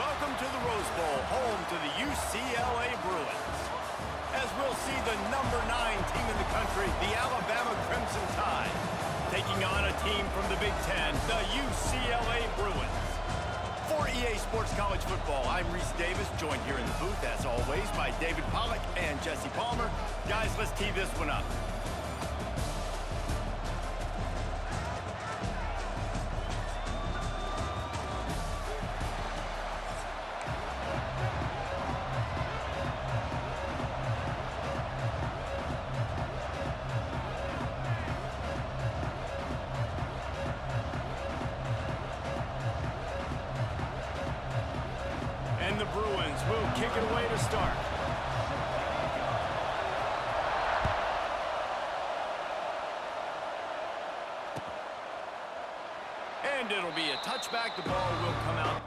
Welcome to the Rose Bowl, home to the UCLA Bruins. As we'll see the number 9 team in the country, the Alabama Crimson Tide, taking on a team from the Big Ten, the UCLA Bruins. For EA Sports College Football, I'm Reese Davis, joined here in the booth, as always, by David Pollack and Jesse Palmer. Guys, let's tee this one up. And the Bruins will kick it away to start. And it'll be a touchback. The ball will come out.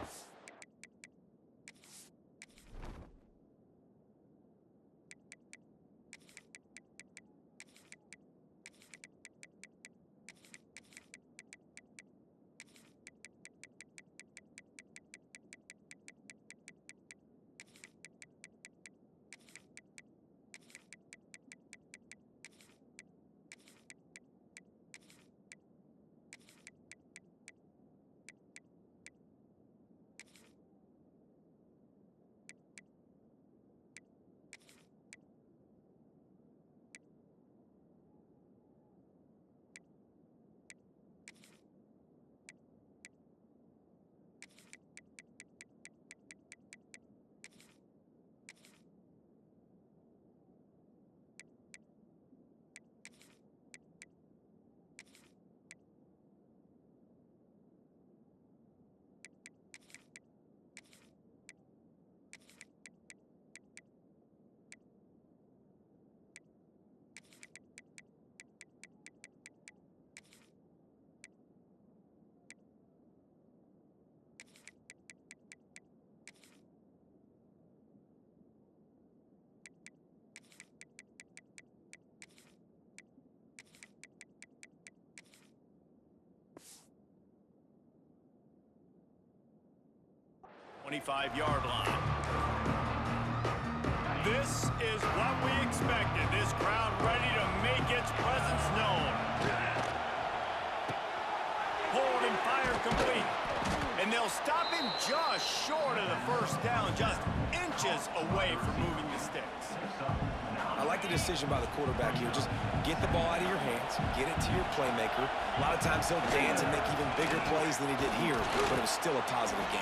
Yard line. This is what we expected. This crowd ready to make its presence known. Holding fire complete. And they'll stop him just short of the first down, just inches away from moving the sticks. I like the decision by the quarterback here. Just get the ball out of your hands, get it to your playmaker. A lot of times he'll dance and make even bigger plays than he did here, but it was still a positive game.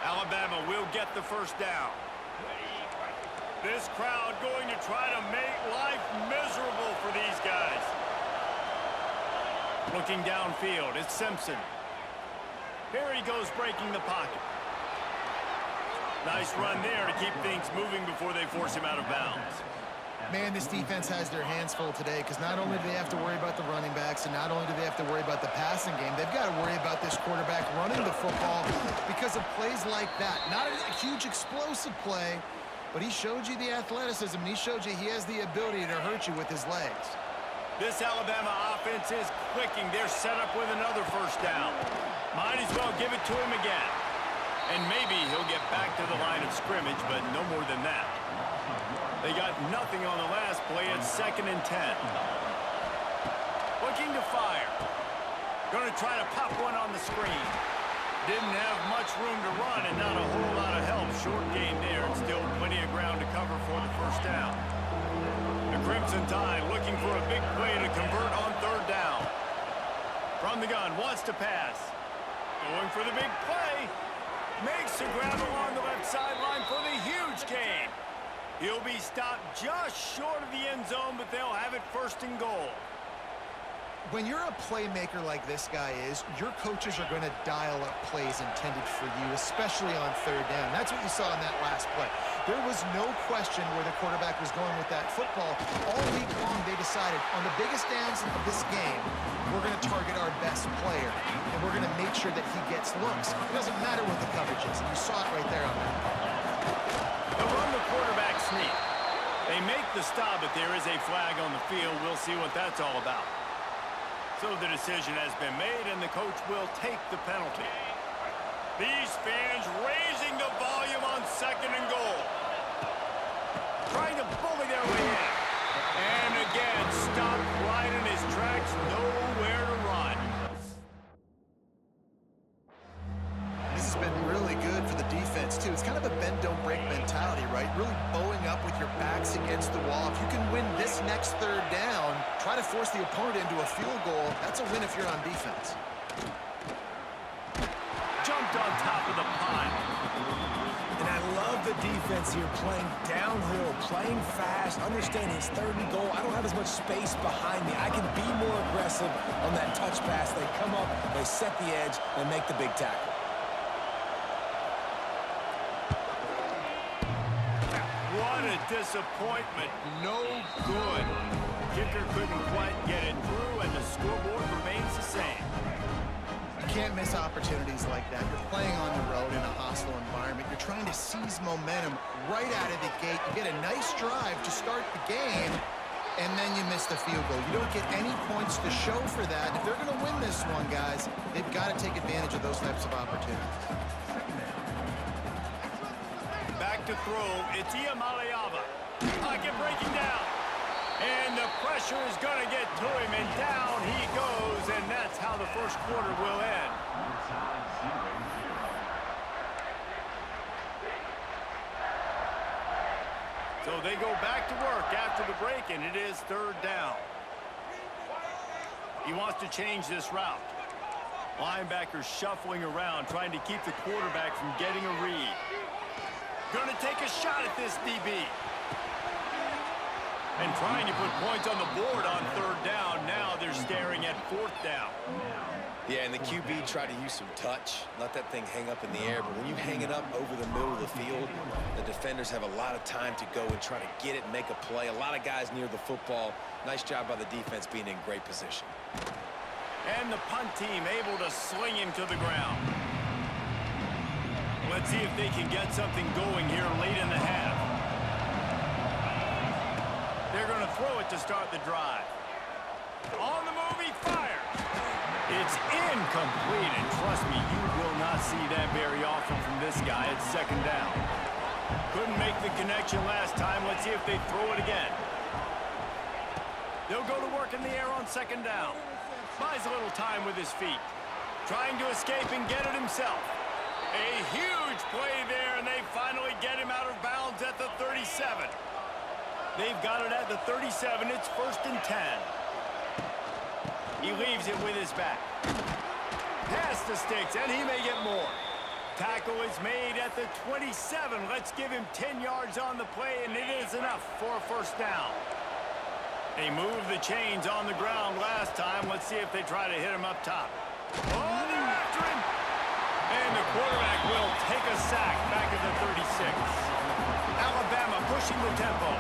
Alabama will get the first down. This crowd going to try to make life miserable for these guys. Looking downfield, it's Simpson. Here he goes breaking the pocket. Nice run there to keep things moving before they force him out of bounds. Man, this defense has their hands full today because not only do they have to worry about the running backs and not only do they have to worry about the passing game, they've got to worry about this quarterback running the football because of plays like that. Not a huge explosive play, but he showed you the athleticism, and he showed you he has the ability to hurt you with his legs. This Alabama offense is clicking. They're set up with another first down. Might as well give it to him again. And maybe he'll get back to the line of scrimmage, but no more than that. They got nothing on the last play. It's 2nd and 10. Looking to fire. Going to try to pop one on the screen. Didn't have much room to run and not a whole lot of help. Short gain there and still plenty of ground to cover for the first down. The Crimson Tide looking for a big play to convert on 3rd down. From the gun, wants to pass. Going for the big play. Makes a grab along the left sideline for the huge gain. He'll be stopped just short of the end zone, but they'll have it 1st and goal. When you're a playmaker like this guy is, your coaches are going to dial up plays intended for you, especially on 3rd down. That's what you saw in that last play. There was no question where the quarterback was going with that football. All week long, they decided on the biggest downs of this game, we're going to target our best player, and we're going to make sure that he gets looks. It doesn't matter what the coverage is, and you saw it right there on that. They'll run the quarterback sneak. They make the stop, but there is a flag on the field. We'll see what that's all about. So the decision has been made, and the coach will take the penalty. These fans raising the volume on 2nd and goal. Trying to bully their way in. And again, stopped right in his tracks, nowhere to run. This has been really good for the defense, too. It's kind of a bend-don't-break mentality, right? Really bowing up with your backs against the wall. If you can win this next 3rd down, try to force the opponent into a field goal. That's a win if you're on defense. Jumped on top of the pile. And I love the defense here, playing downhill, playing fast, understanding it's 3rd and goal. I don't have as much space behind me. I can be more aggressive on that touch pass. They come up, they set the edge, and make the big tackle. What a disappointment. No good. Kicker couldn't quite get it through, and the scoreboard remains the same. You can't miss opportunities like that. You're playing on the road in a hostile environment. You're trying to seize momentum right out of the gate. You get a nice drive to start the game, and then you miss the field goal. You don't get any points to show for that. If they're going to win this one, guys, they've got to take advantage of those types of opportunities. Back to throw. It's Iamaleava. Pocket breaking down. And the pressure is going to get to him, and down he goes, and that's how the first quarter will end. So they go back to work after the break, and it is 3rd down. He wants to change this route. Linebackers shuffling around, trying to keep the quarterback from getting a read. Going to take a shot at this DB. And trying to put points on the board on 3rd down. Now they're staring at 4th down. Yeah, and the QB tried to use some touch, let that thing hang up in the air. But when you hang it up over the middle of the field, the defenders have a lot of time to go and try to get it and make a play. A lot of guys near the football. Nice job by the defense being in great position. And the punt team able to sling him to the ground. Let's see if they can get something going here late in the half. They're going to throw it to start the drive. On the move, he fires. It's incomplete, and trust me, you will not see that very often from this guy at 2nd down. Couldn't make the connection last time. Let's see if they throw it again. They'll go to work in the air on 2nd down. Buys a little time with his feet. Trying to escape and get it himself. A huge play there, and they finally get him out of bounds at the 37. They've got it at the 37. It's 1st and 10. He leaves it with his back. Past the sticks, and he may get more. Tackle is made at the 27. Let's give him 10 yards on the play, and it is enough for a 1st down. They moved the chains on the ground last time. Let's see if they try to hit him up top. Oh, they're after him! And the quarterback will take a sack back at the 36. Alabama pushing the tempo.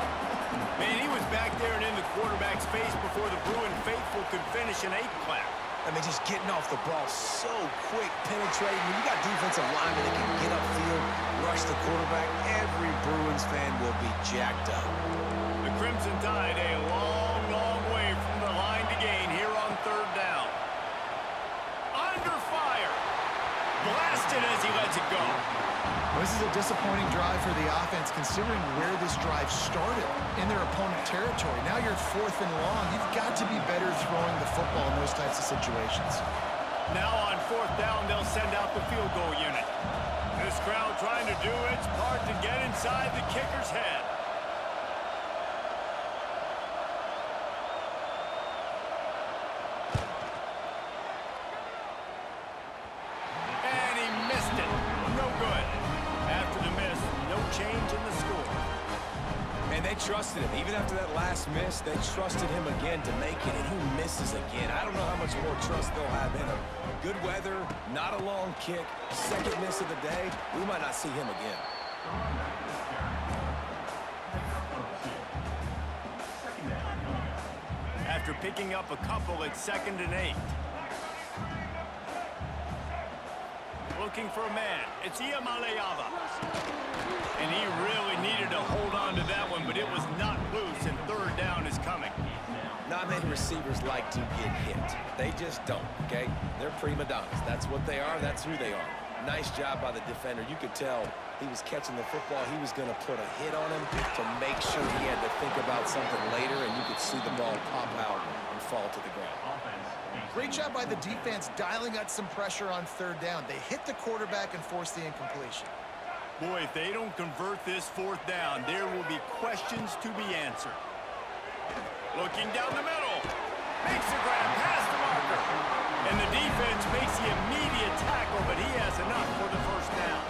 Man, he was back there and in the quarterback's face before the Bruin faithful could finish an 8-clap. I mean, just getting off the ball so quick, penetrating. When you got defensive linemen that can get upfield, rush the quarterback, every Bruins fan will be jacked up. The Crimson Tide a long, long way from the line to gain here on 3rd down. Under fire. Blasted as he lets it go. This is a disappointing drive for the offense, considering where this drive started in their opponent territory. Now you're 4th and long. You've got to be better throwing the football in those types of situations. Now on 4th down, they'll send out the field goal unit. This crowd trying to do its part to get inside the kicker's head. And he missed it. No good. After the miss, no change in the score. And they trusted him. Even after that last miss, they trusted him again to make it, and he misses again. I don't know how much more trust they'll have in him. Good weather, not a long kick, 2nd miss of the day. We might not see him again. After picking up a couple at 2nd and 8. Looking for a man. It's Iamaleava. And he really needed to hold on to that one, but it was not loose, and 3rd down is coming. Not many receivers like to get hit. They just don't, okay? They're prima donnas. That's what they are. That's who they are. Nice job by the defender. You could tell he was catching the football. He was going to put a hit on him to make sure he had to think about something later, and you could see the ball pop out and fall to the ground. Great job by the defense dialing out some pressure on third down. They hit the quarterback and forced the incompletion. Boy, if they don't convert this fourth down, there will be questions to be answered. Looking down the middle. Makes the grab past the marker. And the defense makes the immediate tackle, but he has enough for the first down.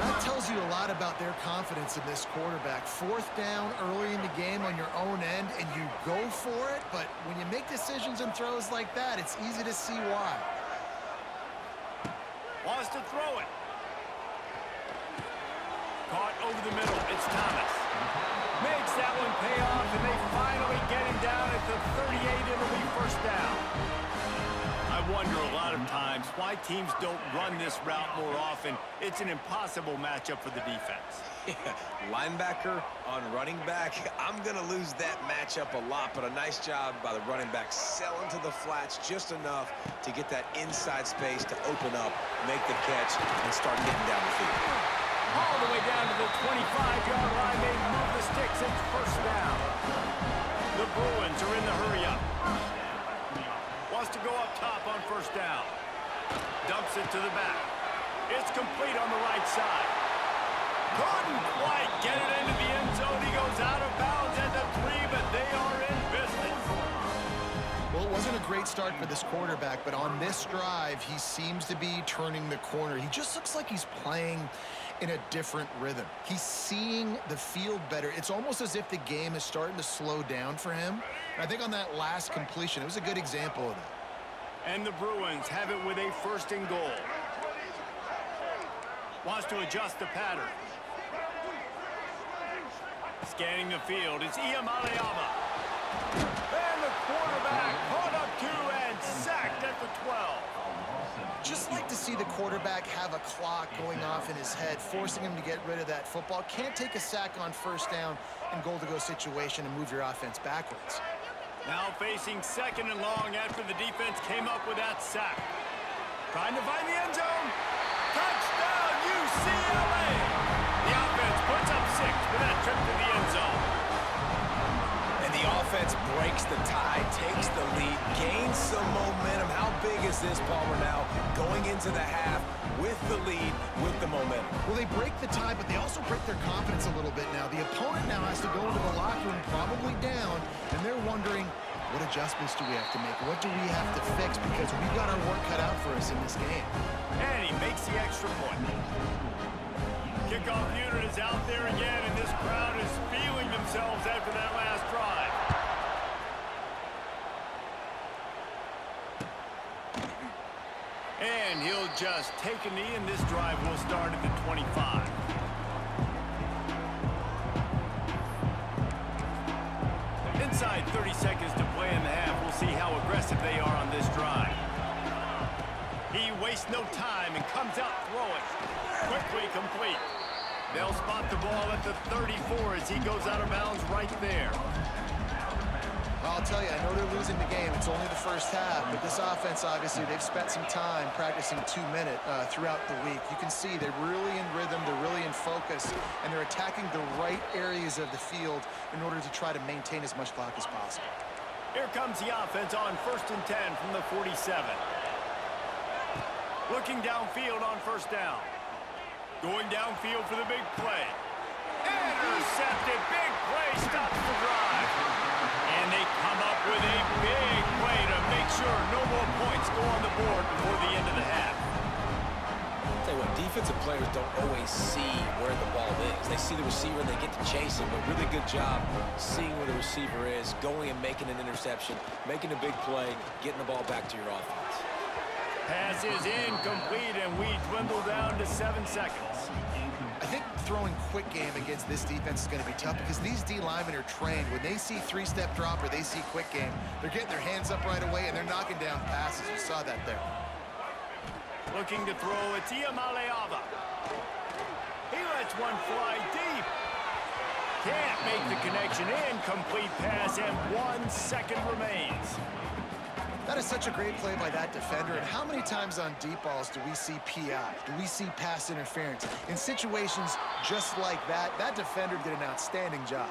That tells you a lot about their confidence in this quarterback. Fourth down early in the game on your own end, and you go for it, but when you make decisions and throws like that, it's easy to see why. Wants to throw it. Caught over the middle. It's Thomas. Makes that one pay off, and they finally get him down at the 38. It'll be first down. I wonder a lot of times why teams don't run this route more often. It's an impossible matchup for the defense. Yeah, linebacker on running back. I'm going to lose that matchup a lot, but a nice job by the running back selling to the flats just enough to get that inside space to open up, make the catch, and start getting down the field. All the way down to the 25-yard line. They move the sticks. It's first down. The Bruins are in the hurry-up. Wants to go up top on first down. Dumps it to the back. It's complete on the right side. Couldn't quite get it into the end zone. He goes out of bounds at the 3, but they are in business. Well, it wasn't a great start for this quarterback, but on this drive, he seems to be turning the corner. He just looks like he's playing in a different rhythm. He's seeing the field better. It's almost as if the game is starting to slow down for him. And I think on that last completion, it was a good example of that. And the Bruins have it with a first and goal. Wants to adjust the pattern. Scanning the field, it's Iamaleava. And the quarterback caught up to and sacked at the 12. Just like to see the quarterback have a clock going off in his head, forcing him to get rid of that football. Can't take a sack on first down in goal-to-go situation and move your offense backwards. Now facing second and long after the defense came up with that sack. Trying to find the end zone. Touchdown, UCLA! The offense puts up 6 for that trip to the end zone. And the offense breaks the tie, takes the lead, gains some momentum. How big is this, Palmer, now going into the half with the lead, with the momentum? Well, they break the tie, but they also break their confidence a little bit now. The opponent now has to go into the locker room probably down, and they're wondering, what adjustments do we have to make? What do we have to fix? Because we've got our work cut out for us in this game. And he makes the extra point. Kickoff unit is out there again, and this crowd is feeling themselves after that last drive. And he'll just take a knee, and this drive will start at the 25. Inside 30 seconds to play in the half. We'll see how aggressive they are on this drive. He wastes no time and comes out throwing. Quickly complete. They'll spot the ball at the 34 as he goes out of bounds right there. I'll tell you, I know they're losing the game. It's only the first half, but this offense, obviously, they've spent some time practicing 2-minute throughout the week. You can see they're really in rhythm, they're really in focus, and they're attacking the right areas of the field in order to try to maintain as much clock as possible. Here comes the offense on 1st and 10 from the 47. Looking downfield on first down. Going downfield for the big play. Intercepted. Big play stops the drive. And they come up with a big play to make sure no more points go on the board before the end of the half. Tell you what, defensive players don't always see where the ball is. They see the receiver and they get to chase him. But really good job seeing where the receiver is, going and making an interception, making a big play, getting the ball back to your offense. Pass is incomplete, and we dwindle down to 7 seconds. I think throwing quick game against this defense is going to be tough because these D linemen are trained. When they see 3-step drop or they see quick game, they're getting their hands up right away and they're knocking down passes. You saw that there. Looking to throw, it's Iamaleava. He lets one fly deep. Can't make the connection. Incomplete pass, and 1 second remains. That is such a great play by that defender. And how many times on deep balls do we see PI? Do we see pass interference? In situations just like that, that defender did an outstanding job.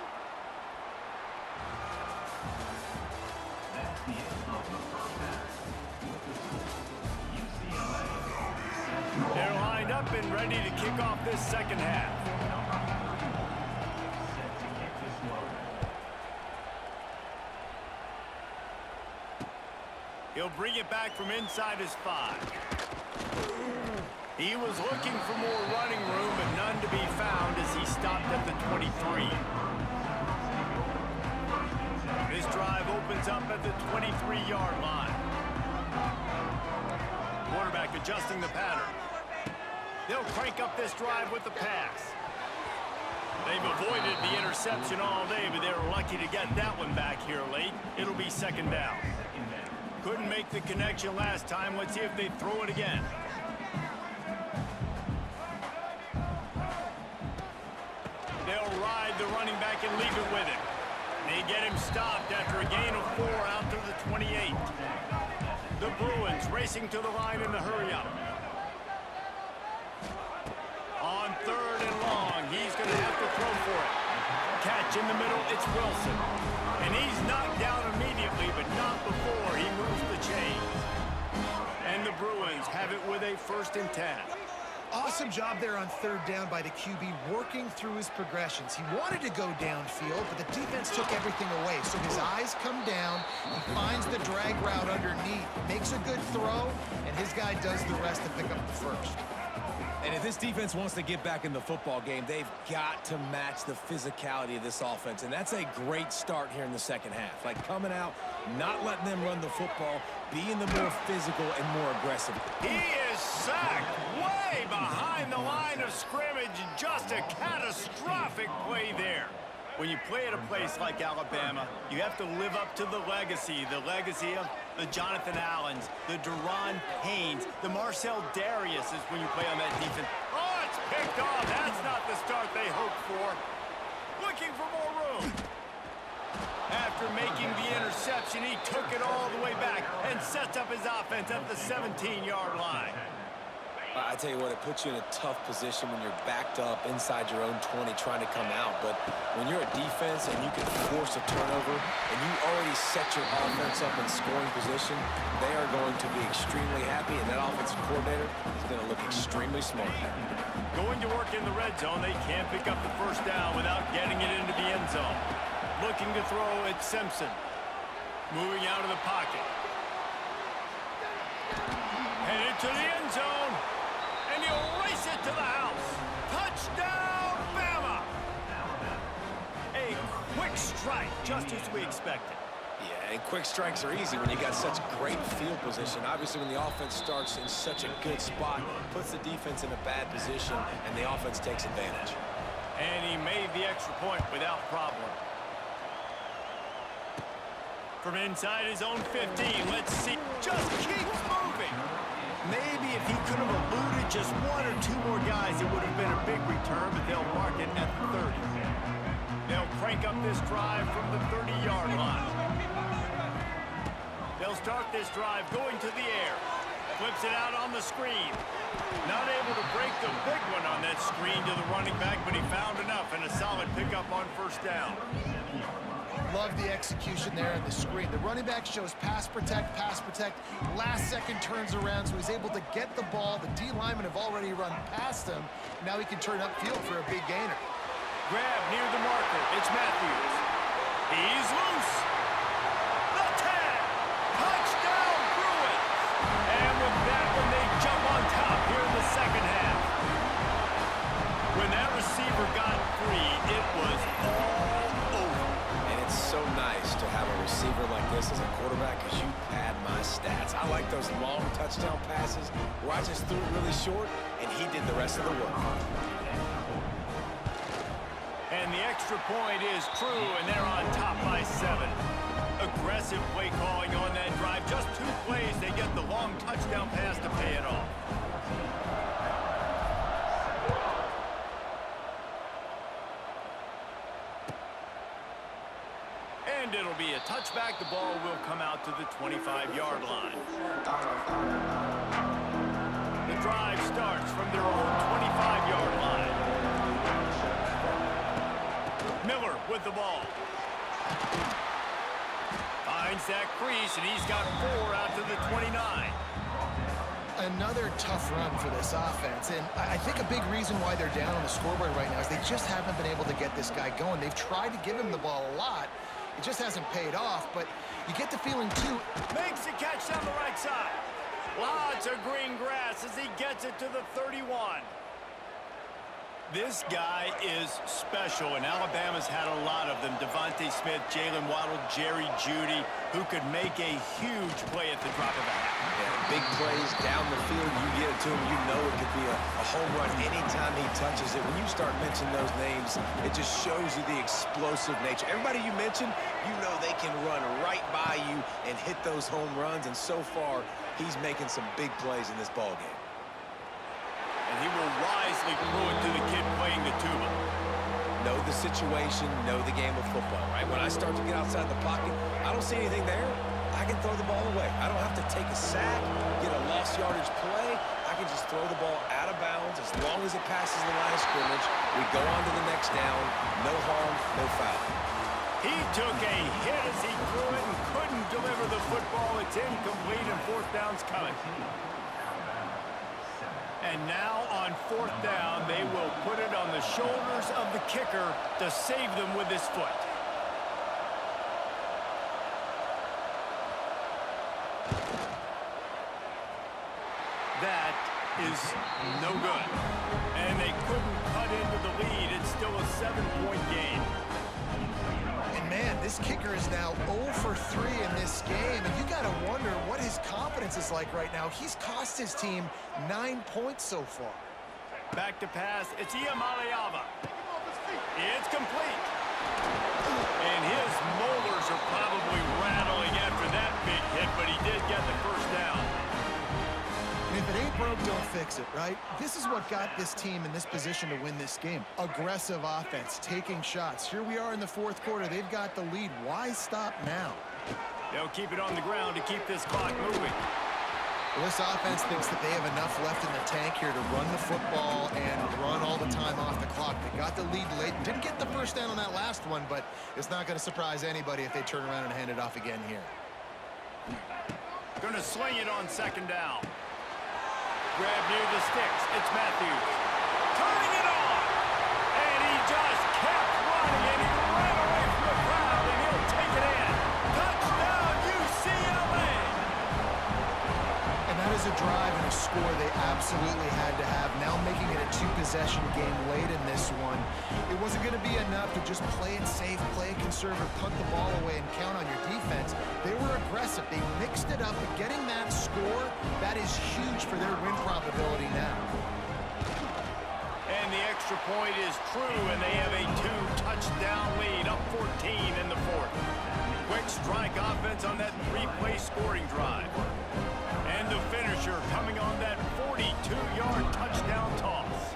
They're lined up and ready to kick off this second half. He'll bring it back from inside his 5. He was looking for more running room, but none to be found as he stopped at the 23. This drive opens up at the 23-yard line. Quarterback adjusting the pattern. They'll crank up this drive with the pass. They've avoided the interception all day, but they were lucky to get that one back here late. It'll be second down. Couldn't make the connection last time. Let's see if they throw it again. They'll ride the running back and leave it with him. They get him stopped after a gain of 4 out to the 28. The Bruins racing to the line in the hurry-up. On 3rd and long, he's going to have to throw for it. Catch in the middle, it's Wilson. And he's knocked down immediately, but not before he moves the chains. And the Bruins have it with a 1st and 10. Awesome job there on 3rd down by the QB, working through his progressions. He wanted to go downfield, but the defense took everything away. So his eyes come down, he finds the drag route underneath, makes a good throw, and his guy does the rest to pick up the 1st. And if this defense wants to get back in the football game, they've got to match the physicality of this offense. And that's a great start here in the second half. Like coming out, not letting them run the football, being the more physical and more aggressive. He is sacked way behind the line of scrimmage. Just a catastrophic play there. When you play at a place like Alabama, you have to live up to the legacy of the Jonathan Allens, the Deron Paynes, the Marcel Dariuses when you play on that defense. Oh, it's picked off. That's not the start they hoped for. Looking for more room. After making the interception, he took it all the way back and sets up his offense at the 17-yard line. I tell you what, it puts you in a tough position when you're backed up inside your own 20 trying to come out. But when you're a defense and you can force a turnover and you already set your offense up in scoring position, they are going to be extremely happy, and that offensive coordinator is going to look extremely smart. Going to work in the red zone, they can't pick up the 1st down without getting it into the end zone. Looking to throw, it's Simpson. Moving out of the pocket. Headed to the end zone. And he'll race it to the house. Touchdown, Bama! A quick strike, just as we expected. Yeah, and quick strikes are easy when you got such great field position. Obviously, when the offense starts in such a good spot, puts the defense in a bad position, and the offense takes advantage. And he made the extra point without problem. From inside his own 15, let's see. Just keeps moving. Maybe if he could have eluded just 1 or 2 more guys, it would have been a big return, but they'll mark it at the 30. They'll crank up this drive from the 30-yard line. They'll start this drive going to the air. Flips it out on the screen. Not able to break the big one on that screen to the running back, but he found enough and a solid pickup on 1st down. Love the execution there on the screen. The running back shows pass protect, last second turns around, so he's able to get the ball. The D linemen have already run past him. Now he can turn upfield for a big gainer. Grab near the marker. It's Matthews. He's loose. The 10. Touchdown, Bruins. And with that one, they jump on top here in the second half. When that receiver got free, it was all over. And it's so nice to have a receiver like this as a quarterback because you pad my stats. I like those long touchdown passes where I just threw it really short and he did the rest of the work. And the extra point is true, and they're on top by 7. Aggressive play calling on that drive. Just 2 plays, they get the long touchdown pass to pay it off. And and it'll be a touchback. The ball will come out to the 25-yard line. The drive starts from their own 25-yard line. Miller with the ball. Finds that crease, and he's got 4 out to the 29. Another tough run for this offense, and I think a big reason why they're down on the scoreboard right now is they just haven't been able to get this guy going. They've tried to give him the ball a lot. It just hasn't paid off, but you get the feeling, too. Makes the catch down the right side. Lots of green grass as he gets it to the 31. This guy is special, and Alabama's had a lot of them. Devontae Smith, Jalen Waddle, Jerry Jeudy, who could make a huge play at the drop of a hat. Yeah, big plays down the field. You get it to him, you know it could be a home run anytime he touches it. When you start mentioning those names, it just shows you the explosive nature. Everybody you mentioned, you know they can run right by you and hit those home runs, and so far, he's making some big plays in this ballgame. And he will wisely throw it to the kid playing the tuba. Know the situation, know the game of football, right? When I start to get outside the pocket, I don't see anything there. I can throw the ball away. I don't have to take a sack, get a lost yardage play. I can just throw the ball out of bounds as long as it passes the line of scrimmage. We go on to the next down. No harm, no foul. He took a hit as he threw it and couldn't deliver the football. It's incomplete, and 4th down's coming. And now on 4th down, they will put it on the shoulders of the kicker to save them with his foot. That is no good. And they couldn't cut into the lead. It's still a 7-point game. And man, this kicker is now 0 for 3 in this game, and you got to wonder what his confidence is like right now. He's cost his team 9 points so far. Back to pass. It's Iamaleava. It's complete. And his molars are probably rattling after that big hit, but he did get the 1st down. And if it ain't broke, don't fix it, right? This is what got this team in this position to win this game. Aggressive offense, taking shots. Here we are in the 4th quarter. They've got the lead. Why stop now? They'll keep it on the ground to keep this clock moving. Well, this offense thinks that they have enough left in the tank here to run the football and run all the time off the clock. They got the lead late. Didn't get the 1st down on that last one, but it's not going to surprise anybody if they turn around and hand it off again here. Going to sling it on 2nd down. Grab near the sticks. It's Matthews. Turning it on. And he just kept running, and he ran away from the crowd, and he'll take it in. Touchdown, UCLA. And that is a drive and a score they absolutely had to have. Now making it a 2-possession game late in this one. It wasn't going to be enough to just play it safe, play it conservative, punt the ball away, and count on your defense. They were aggressive. They mixed it up. But getting that score, that is huge for their win probability now. And the extra point is true, and they have a 2-touchdown lead, up 14 in the 4th. Quick strike offense on that 3-play scoring drive. And the finisher coming on that 42-yard touchdown toss.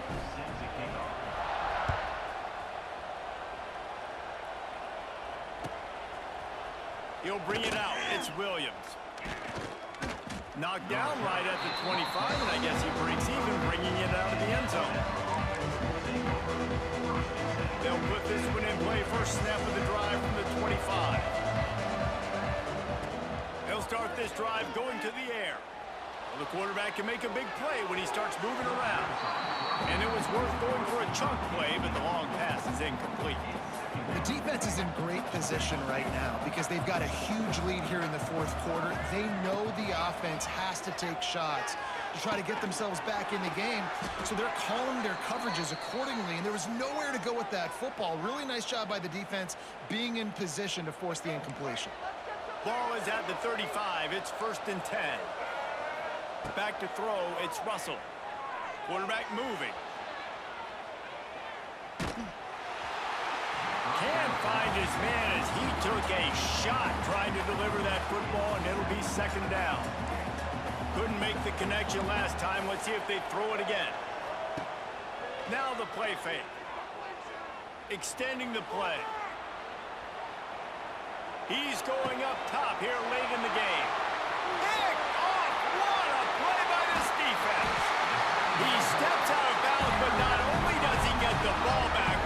He'll bring it out. It's Williams. Knocked down right at the 25, and I guess he breaks even, bringing it out of the end zone. They'll put this one in play. 1st snap of the drive from the 25. They'll start this drive going to the air. Well, the quarterback can make a big play when he starts moving around. And it was worth going for a chunk play, but the long pass is incomplete. The defense is in great position right now because they've got a huge lead here in the 4th quarter. They know the offense has to take shots to try to get themselves back in the game, so they're calling their coverages accordingly, and there was nowhere to go with that football. Really nice job by the defense being in position to force the incompletion. Ball is at the 35. It's 1st and 10. Back to throw. It's Russell. Quarterback moving. Can't find his man as he took a shot trying to deliver that football, and it'll be 2nd down. Couldn't make the connection last time. Let's see if they throw it again. Now the play fake. Extending the play. He's going up top here late in the game. Pick off! What a play by this defense. He steps out of bounds, but not only does he get the ball back,